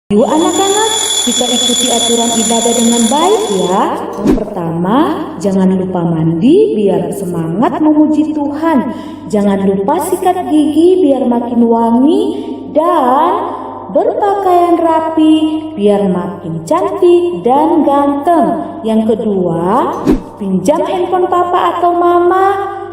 Yuk anak-anak, kita ikuti aturan ibadah dengan baik ya. Yang pertama, jangan lupa mandi biar semangat memuji Tuhan. Jangan lupa sikat gigi biar makin wangi. Dan berpakaian rapi biar makin cantik dan ganteng. Yang kedua, pinjam handphone papa atau mama.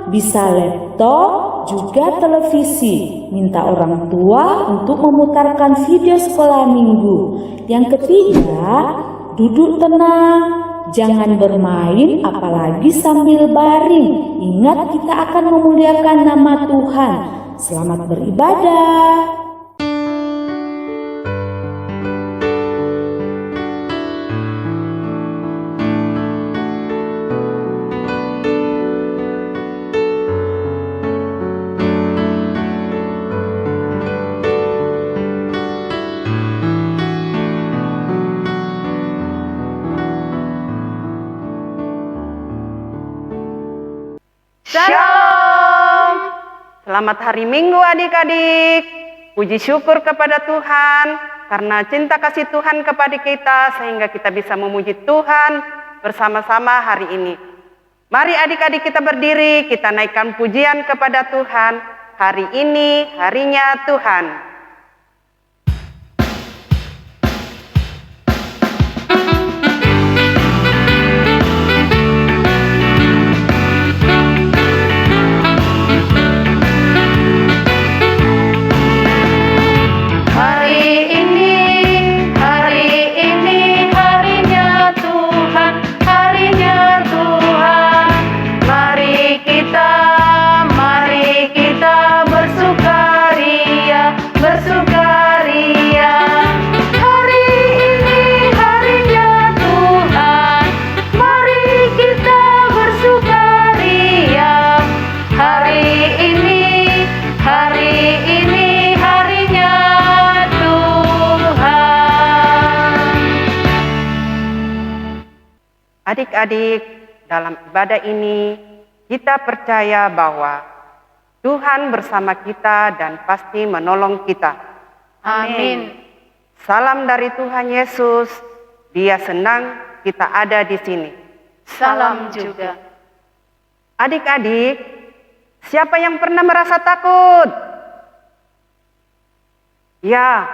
Bisa laptop, juga televisi. Minta orang tua untuk memutarkan video sekolah minggu. Yang ketiga, duduk tenang. Jangan bermain apalagi sambil baring. Ingat, kita akan memuliakan nama Tuhan. Selamat beribadah. Shalom. Selamat hari Minggu adik-adik. Puji syukur kepada Tuhan karena cinta kasih Tuhan kepada kita sehingga kita bisa memuji Tuhan bersama-sama hari ini. Mari adik-adik kita berdiri, kita naikkan pujian kepada Tuhan. Hari ini harinya Tuhan. Adik-adik, dalam ibadah ini kita percaya bahwa Tuhan bersama kita dan pasti menolong kita. Amin. Salam dari Tuhan Yesus. Dia senang kita ada di sini. Salam juga. Adik-adik, siapa yang pernah merasa takut? Ya,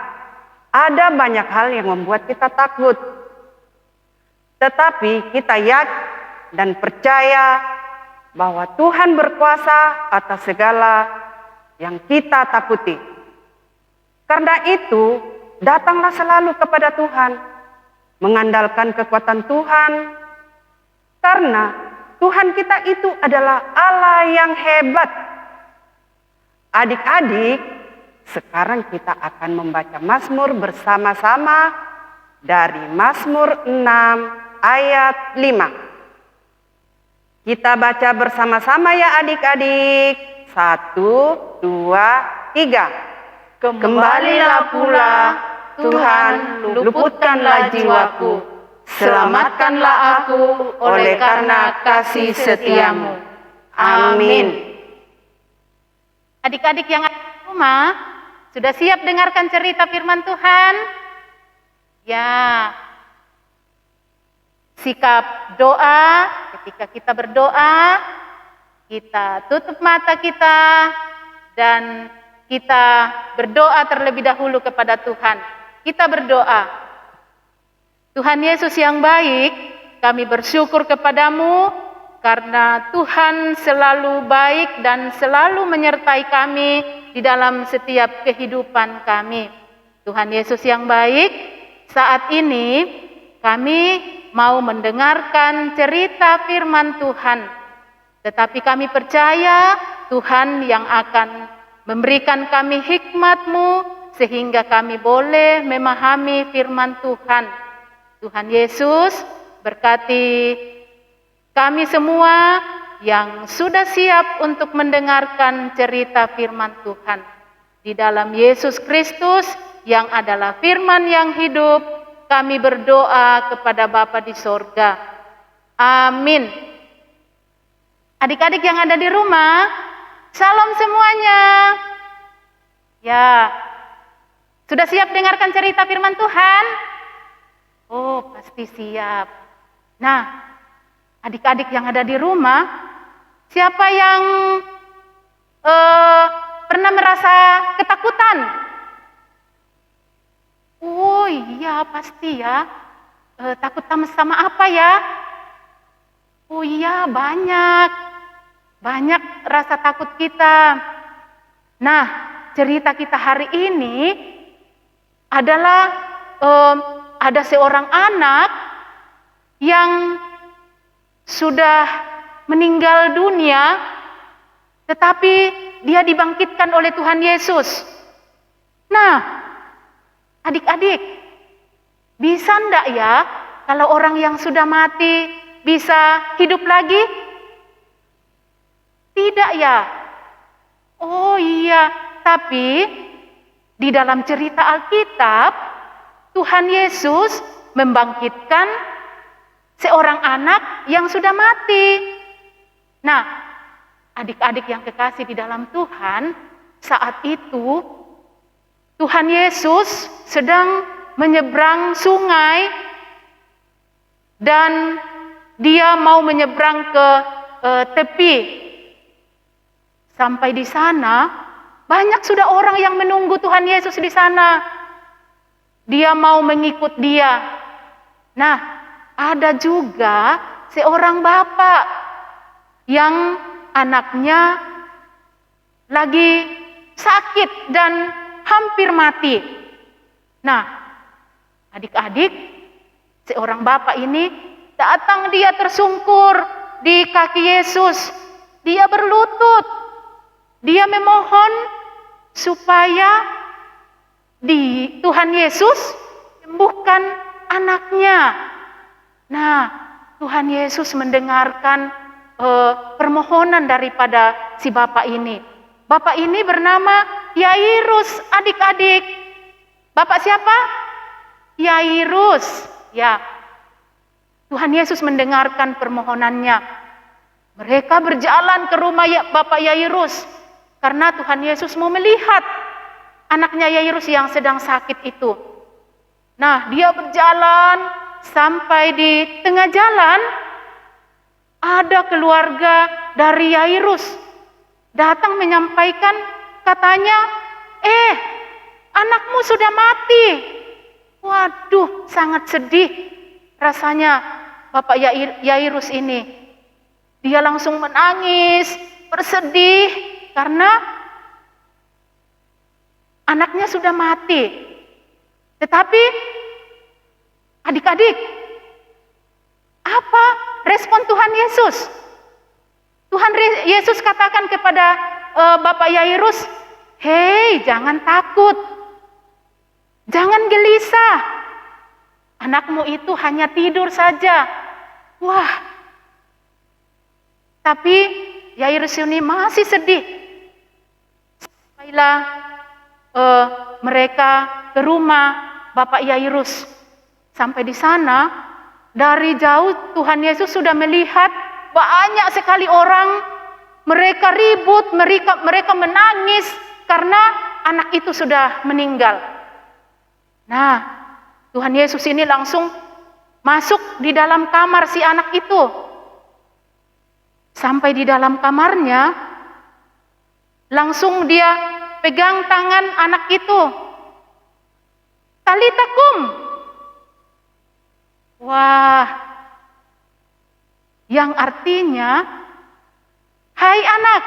ada banyak hal yang membuat kita takut. Tetapi kita yakin dan percaya bahwa Tuhan berkuasa atas segala yang kita takuti. Karena itu, datanglah selalu kepada Tuhan, mengandalkan kekuatan Tuhan. Karena Tuhan kita itu adalah Allah yang hebat. Adik-adik, sekarang kita akan membaca Mazmur bersama-sama dari Mazmur 6 ayat 5. Kita baca bersama-sama ya adik-adik. 1, 2, 3. Kembalilah pula Tuhan, luputkanlah jiwaku. Selamatkanlah aku oleh karena kasih setiamu. Amin. Adik-adik yang ada di rumah, sudah siap dengarkan cerita firman Tuhan? Ya. Sikap doa, ketika kita berdoa, kita tutup mata kita dan kita berdoa terlebih dahulu kepada Tuhan. Kita berdoa, Tuhan Yesus yang baik, kami bersyukur kepadamu karena Tuhan selalu baik dan selalu menyertai kami di dalam setiap kehidupan kami. Tuhan Yesus yang baik, saat ini kami mau mendengarkan cerita firman Tuhan. Tetapi kami percaya Tuhan yang akan memberikan kami hikmat-Mu sehingga kami boleh memahami firman Tuhan. Tuhan Yesus berkati kami semua yang sudah siap untuk mendengarkan cerita firman Tuhan. Di dalam Yesus Kristus yang adalah firman yang hidup, kami berdoa kepada Bapa di sorga. Amin. Adik-adik yang ada di rumah, salam semuanya. Ya, Sudah siap dengarkan cerita firman Tuhan? Oh, pasti siap. Nah, adik-adik yang ada di rumah, siapa yang pernah merasa ketakutan? Oh iya, pasti ya. Takut sama apa ya? Oh iya, banyak rasa takut kita. Nah, cerita kita hari ini adalah ada seorang anak yang sudah meninggal dunia, tetapi dia dibangkitkan oleh Tuhan Yesus. Nah, adik-adik, bisa enggak ya kalau orang yang sudah mati bisa hidup lagi? Tidak ya? Oh iya, tapi di dalam cerita Alkitab, Tuhan Yesus membangkitkan seorang anak yang sudah mati. Nah, adik-adik yang kekasih di dalam Tuhan, saat itu Tuhan Yesus sedang menyeberang sungai dan dia mau menyeberang ke tepi. Sampai di sana, banyak sudah orang yang menunggu Tuhan Yesus di sana. Dia mau mengikut dia. Nah, ada juga seorang bapak yang anaknya lagi sakit dan hampir mati. Nah, adik-adik, seorang bapak ini datang, dia tersungkur di kaki Yesus. Dia berlutut. Dia memohon supaya Tuhan Yesus sembuhkan anaknya. Nah, Tuhan Yesus mendengarkan permohonan daripada si bapak ini. Bapak ini bernama Yairus, adik-adik. Bapak siapa? Yairus. Ya, Tuhan Yesus mendengarkan permohonannya. Mereka berjalan ke rumah Bapak Yairus karena Tuhan Yesus mau melihat anaknya Yairus yang sedang sakit itu. Nah, dia berjalan sampai di tengah jalan, ada keluarga dari Yairus datang menyampaikan, katanya, anakmu sudah mati. Waduh, sangat sedih rasanya Bapak Yairus ini. Dia langsung menangis, bersedih karena anaknya sudah mati. Tetapi adik-adik, apa respon Tuhan Yesus? Tuhan Yesus katakan kepada Bapak Yairus, "Hei, jangan takut. Jangan gelisah. Anakmu itu hanya tidur saja." Wah. Tapi Yairus ini masih sedih. Sampailah mereka ke rumah Bapak Yairus. Sampai di sana, dari jauh Tuhan Yesus sudah melihat banyak sekali orang, mereka ribut, mereka menangis karena anak itu sudah meninggal. Nah, Tuhan Yesus ini langsung masuk di dalam kamar si anak itu. Sampai di dalam kamarnya, langsung dia pegang tangan anak itu. Talita kum. Wah, yang artinya, hai anak,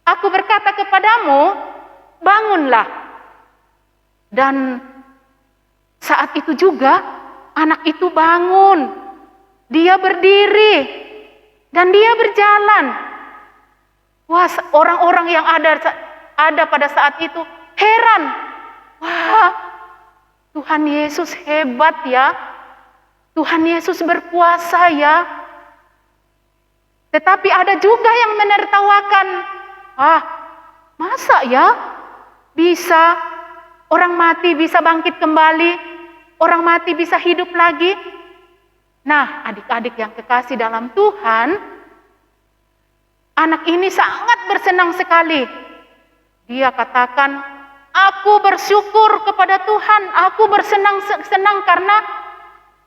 aku berkata kepadamu, bangunlah. Dan saat itu juga anak itu bangun. Dia berdiri dan dia berjalan. Wah, orang-orang yang ada pada saat itu heran. Wah, Tuhan Yesus hebat ya. Tuhan Yesus berkuasa ya. Tetapi ada juga yang menertawakan. Ah, masa ya bisa orang mati bisa bangkit kembali, orang mati bisa hidup lagi? Nah, adik-adik yang kekasih dalam Tuhan, anak ini sangat bersenang sekali. Dia katakan, Aku bersyukur kepada Tuhan, aku bersenang-senang karena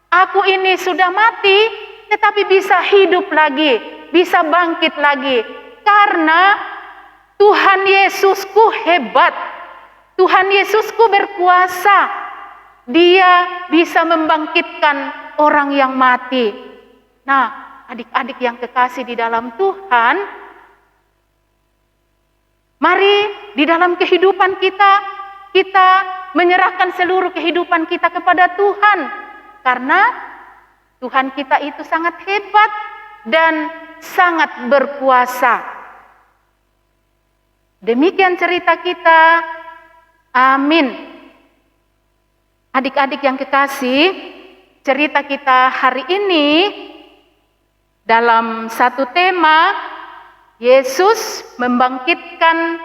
aku ini sudah mati, tetapi bisa hidup lagi, bisa bangkit lagi. Karena Tuhan Yesusku hebat, Tuhan Yesusku berkuasa. Dia bisa membangkitkan orang yang mati. Nah, adik-adik yang kekasih di dalam Tuhan, mari di dalam kehidupan kita menyerahkan seluruh kehidupan kita kepada Tuhan. Karena Tuhan kita itu sangat hebat dan sangat berkuasa. Demikian cerita kita. Amin. Adik-adik yang kekasih, cerita kita hari ini dalam satu tema, Yesus membangkitkan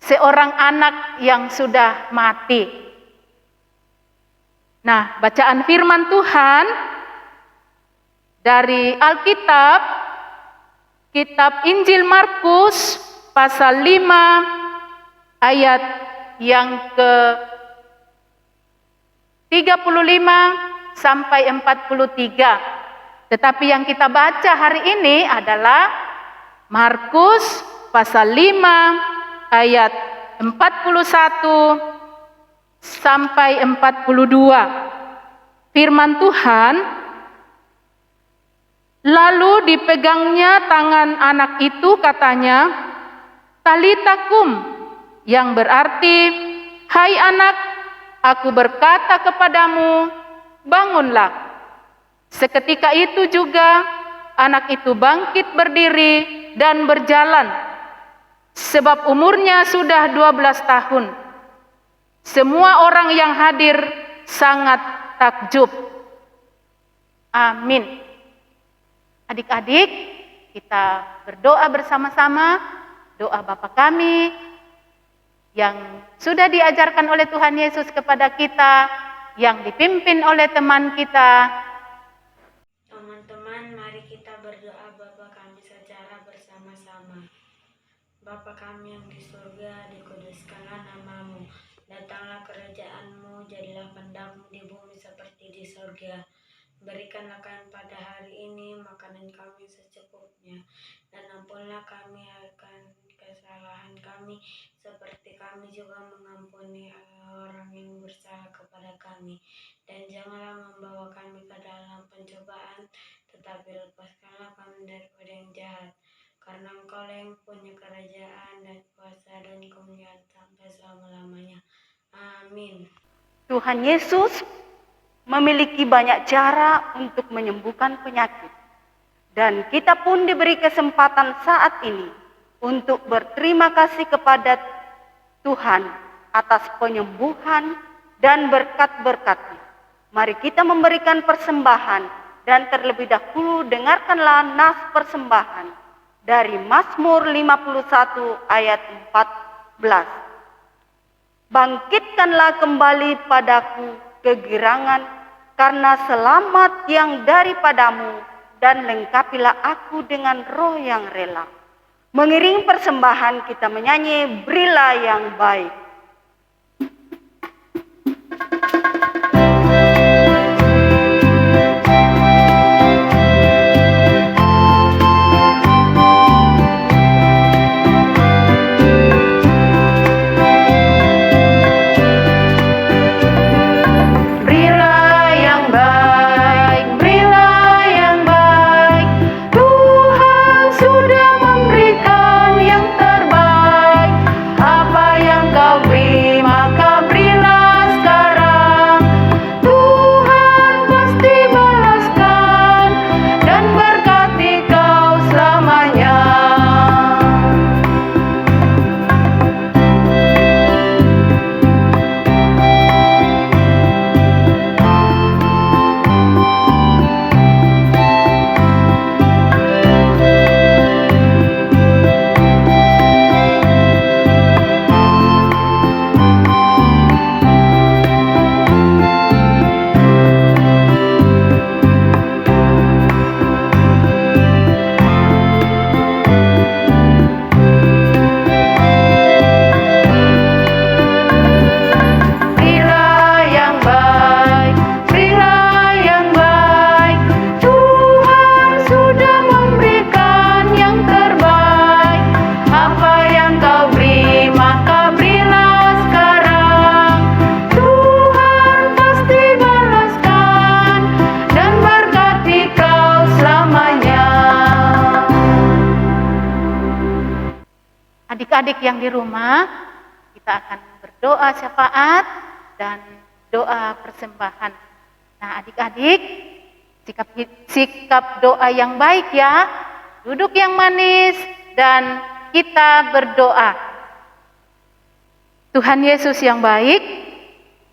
seorang anak yang sudah mati. Nah, bacaan firman Tuhan dari Alkitab, kitab Injil Markus pasal 5 ayat yang ke 35 sampai 43. Tetapi yang kita baca hari ini adalah Markus pasal 5 ayat 41 sampai 42. Firman Tuhan, lalu dipegangnya tangan anak itu, katanya, Talita kum, yang berarti, hai anak, aku berkata kepadamu, bangunlah. Seketika itu juga anak itu bangkit berdiri dan berjalan, sebab umurnya sudah 12 tahun. Semua orang yang hadir sangat takjub. Amin. Adik-adik, kita berdoa bersama-sama, doa Bapa kami yang sudah diajarkan oleh Tuhan Yesus kepada kita, yang dipimpin oleh teman kita. Teman-teman, mari kita berdoa Bapa kami secara bersama-sama. Bapa kami yang di surga, dikuduskanlah namamu. Datanglah kerajaanmu, jadilah kehendakmu di bumi seperti di surga. Berikanlah kami pada hari ini makanan kami secukupnya, dan ampunlah kami akan kesalahan kami, seperti kami juga mengampuni orang yang bersalah kepada kami. Dan janganlah membawa kami ke dalam pencobaan, tetapi lepaskanlah kami daripada yang jahat. Karena Engkau yang punya kerajaan dan kuasa dan kemuliaan sampai selama-lamanya. Amin. Tuhan Yesus memiliki banyak cara untuk menyembuhkan penyakit. Dan kita pun diberi kesempatan saat ini untuk berterima kasih kepada Tuhan atas penyembuhan dan berkat-berkat-Nya. Mari kita memberikan persembahan, dan terlebih dahulu dengarkanlah nas persembahan dari Mazmur 51 ayat 14. Bangkitkanlah kembali padaku kegirangan karena selamat yang daripadamu, dan lengkapilah aku dengan roh yang rela. Mengiring persembahan kita menyanyi Berilah yang Baik. Kau adik-adik yang di rumah, kita akan berdoa syafaat dan doa persembahan. Nah, adik-adik, sikap doa yang baik ya. Duduk yang manis dan kita berdoa. Tuhan Yesus yang baik,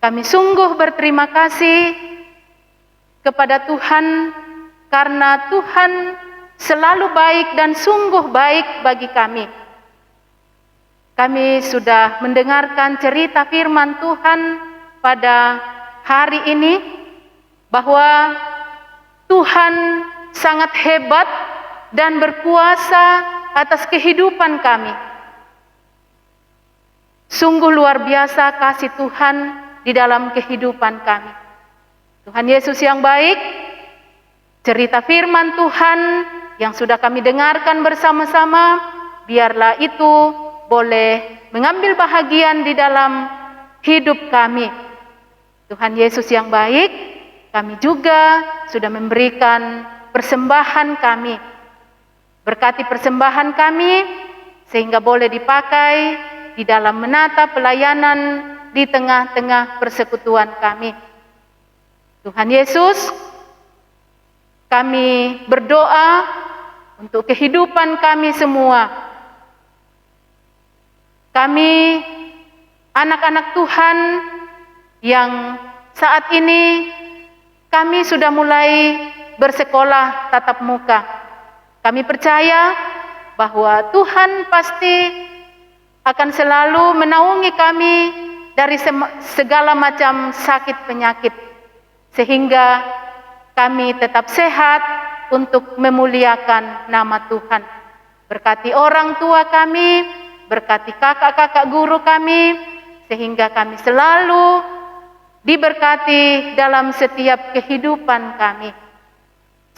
kami sungguh berterima kasih kepada Tuhan karena Tuhan selalu baik dan sungguh baik bagi kami. Kami sudah mendengarkan cerita firman Tuhan pada hari ini bahwa Tuhan sangat hebat dan berkuasa atas kehidupan kami. Sungguh luar biasa kasih Tuhan di dalam kehidupan kami. Tuhan Yesus yang baik, cerita firman Tuhan yang sudah kami dengarkan bersama-sama, biarlah itu boleh mengambil bahagian di dalam hidup kami. Tuhan Yesus yang baik, kami juga sudah memberikan persembahan kami. Berkati persembahan kami sehingga boleh dipakai di dalam menata pelayanan di tengah-tengah persekutuan kami. Tuhan Yesus, kami berdoa untuk kehidupan kami semua. Kami anak-anak Tuhan yang saat ini kami sudah mulai bersekolah tatap muka. Kami percaya bahwa Tuhan pasti akan selalu menaungi kami dari segala macam sakit penyakit, sehingga kami tetap sehat untuk memuliakan nama Tuhan. Berkati orang tua kami, berkati kakak-kakak guru kami, sehingga kami selalu diberkati dalam setiap kehidupan kami.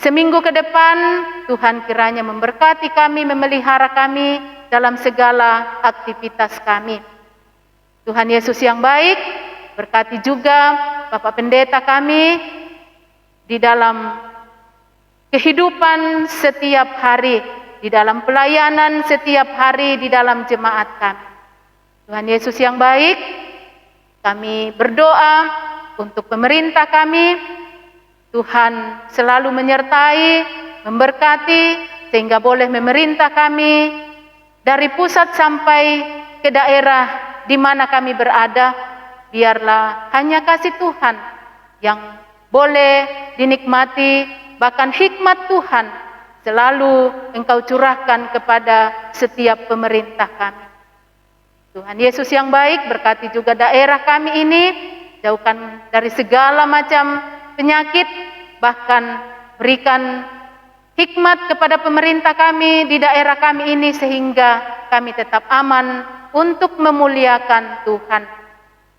Seminggu ke depan, Tuhan kiranya memberkati kami, memelihara kami dalam segala aktivitas kami. Tuhan Yesus yang baik, berkati juga Bapak Pendeta kami di dalam kehidupan setiap hari, di dalam pelayanan setiap hari di dalam jemaat kami. Tuhan Yesus yang baik, kami berdoa untuk pemerintah kami. Tuhan selalu menyertai, memberkati, sehingga boleh memerintah kami dari pusat sampai ke daerah di mana kami berada. Biarlah hanya kasih Tuhan yang boleh dinikmati, bahkan hikmat Tuhan selalu Engkau curahkan kepada setiap pemerintah kami. Tuhan Yesus yang baik, berkati juga daerah kami ini, jauhkan dari segala macam penyakit, bahkan berikan hikmat kepada pemerintah kami di daerah kami ini sehingga kami tetap aman untuk memuliakan Tuhan.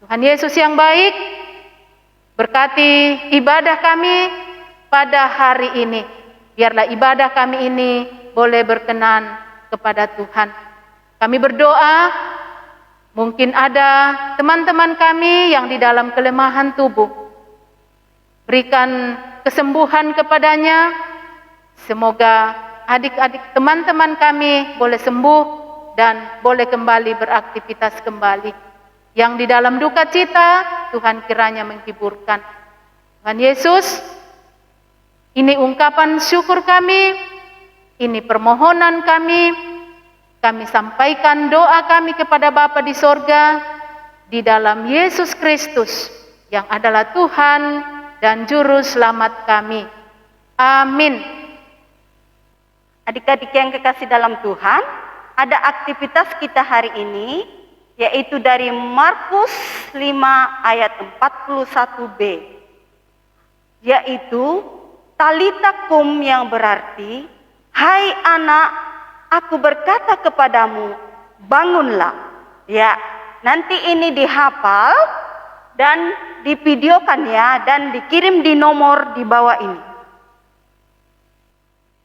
Tuhan Yesus yang baik, berkati ibadah kami pada hari ini. Biarlah ibadah kami ini boleh berkenan kepada Tuhan. Kami berdoa, mungkin ada teman-teman kami yang di dalam kelemahan tubuh. Berikan kesembuhan kepadanya. Semoga adik-adik teman-teman kami boleh sembuh dan boleh kembali beraktivitas kembali. Yang di dalam duka cita, Tuhan kiranya menghiburkan. Tuhan Yesus, ini ungkapan syukur kami, ini permohonan kami sampaikan doa kami kepada Bapa di sorga, di dalam Yesus Kristus, yang adalah Tuhan dan Juru Selamat kami. Amin. Adik-adik yang kekasih dalam Tuhan, ada aktivitas kita hari ini, yaitu dari Markus 5 ayat 41b, yaitu Talita kum, yang berarti, hai anak, aku berkata kepadamu, bangunlah. Ya, nanti ini dihafal dan divideokan ya, dan dikirim di nomor di bawah ini.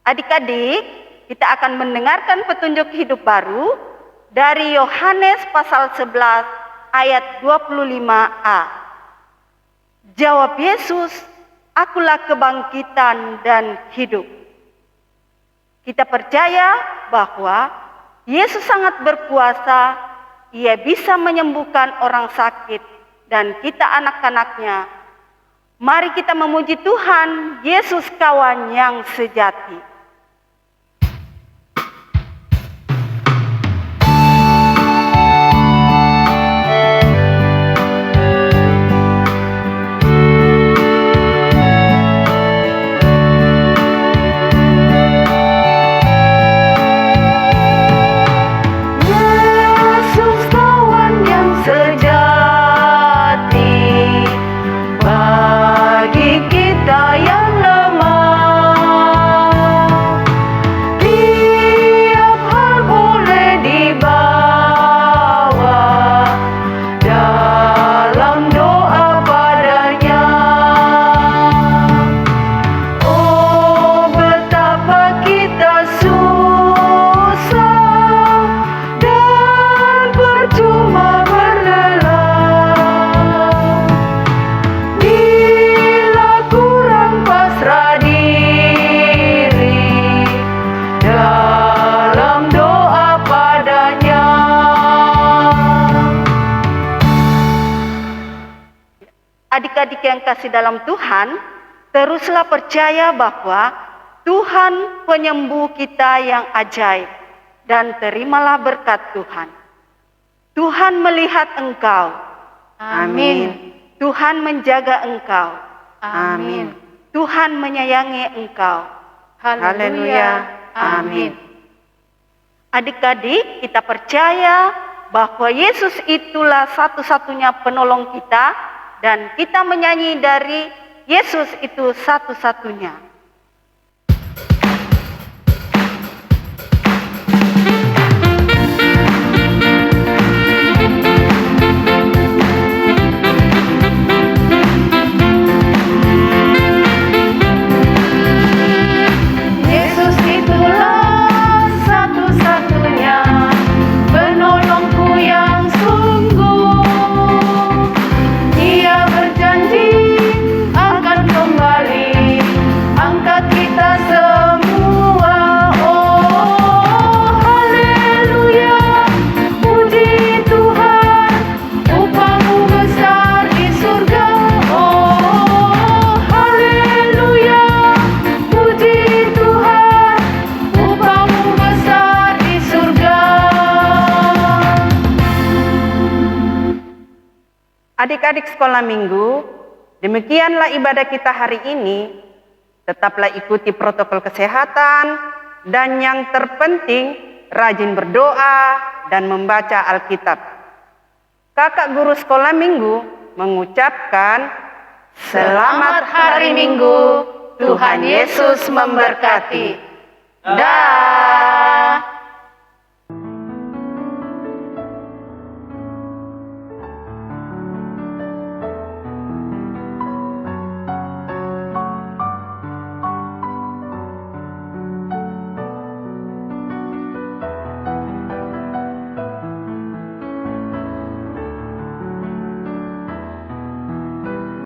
Adik-adik, kita akan mendengarkan petunjuk hidup baru dari Yohanes pasal 11 ayat 25a. Jawab Yesus, akulah kebangkitan dan hidup. Kita percaya bahwa Yesus sangat berkuasa, Ia bisa menyembuhkan orang sakit dan kita anak-anaknya. Mari kita memuji Tuhan, Yesus kawan yang sejati. Adik-adik yang kasih dalam Tuhan, teruslah percaya bahwa Tuhan penyembuh kita yang ajaib dan terimalah berkat Tuhan. Tuhan melihat engkau. Amin. Tuhan menjaga engkau. Amin. Tuhan menyayangi engkau. Haleluya. Amin. Adik-adik, kita percaya bahwa Yesus itulah satu-satunya penolong kita. Dan kita menyanyi dari Yesus itu satu-satunya. Yesus itulah satu-satunya penolongku yang sungguh. Ia berjanji akan kembali angkat kita semua. Oh, haleluya, puji Tuhan, upahmu besar di surga. Oh, haleluya, puji Tuhan, upahmu besar di surga. Adik-adik sekolah minggu, demikianlah ibadah kita hari ini. Tetaplah ikuti protokol kesehatan dan yang terpenting rajin berdoa dan membaca Alkitab. Kakak guru sekolah minggu mengucapkan Selamat hari Minggu, Tuhan Yesus memberkati. Dah.